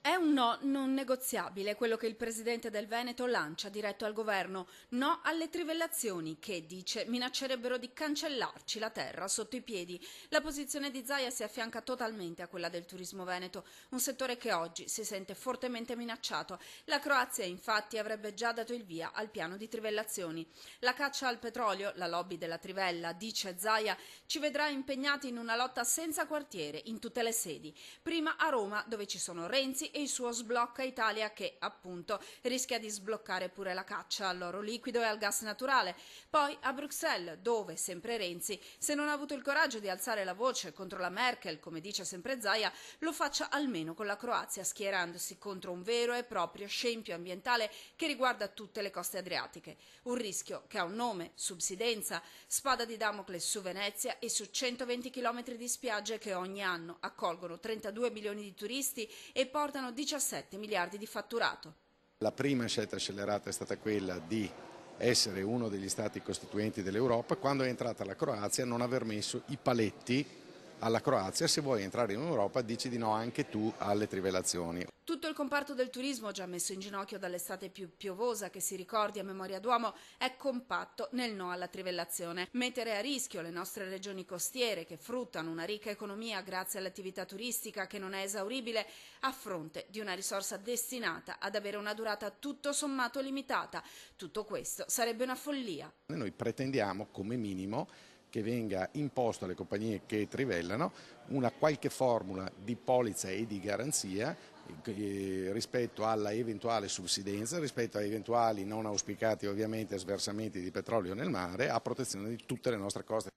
È un no non negoziabile quello che il presidente del Veneto lancia diretto al governo. No alle trivellazioni che, dice, minaccerebbero di cancellarci la terra sotto i piedi. La posizione di Zaia si affianca totalmente a quella del turismo veneto, un settore che oggi si sente fortemente minacciato. La Croazia, infatti, avrebbe già dato il via al piano di trivellazioni. La caccia al petrolio, la lobby della trivella, dice Zaia, ci vedrà impegnati in una lotta senza quartiere in tutte le sedi. Prima a Roma, dove ci sono Renzi e il suo Sblocca Italia che, appunto, rischia di sbloccare pure la caccia all'oro liquido e al gas naturale. Poi a Bruxelles, dove, sempre Renzi, se non ha avuto il coraggio di alzare la voce contro la Merkel, come dice sempre Zaia, lo faccia almeno con la Croazia, schierandosi contro un vero e proprio scempio ambientale che riguarda tutte le coste adriatiche. Un rischio che ha un nome: subsidenza, spada di Damocle su Venezia e su 120 km di spiagge che ogni anno accolgono 32 milioni di turisti e portano 17 miliardi di fatturato. La prima scelta scellerata è stata quella di essere uno degli stati costituenti dell'Europa. Quando è entrata la Croazia, non aver messo i paletti alla Croazia: se vuoi entrare in Europa dici di no anche tu alle trivellazioni. Tutto il comparto del turismo, già messo in ginocchio dall'estate più piovosa che si ricordi a memoria d'uomo, è compatto nel no alla trivellazione. Mettere a rischio le nostre regioni costiere, che fruttano una ricca economia grazie all'attività turistica che non è esauribile, a fronte di una risorsa destinata ad avere una durata tutto sommato limitata. Tutto questo sarebbe una follia. Noi pretendiamo come minimo che venga imposto alle compagnie che trivellano una qualche formula di polizza e di garanzia rispetto alla eventuale subsidenza, rispetto a eventuali non auspicati ovviamente sversamenti di petrolio nel mare, a protezione di tutte le nostre coste.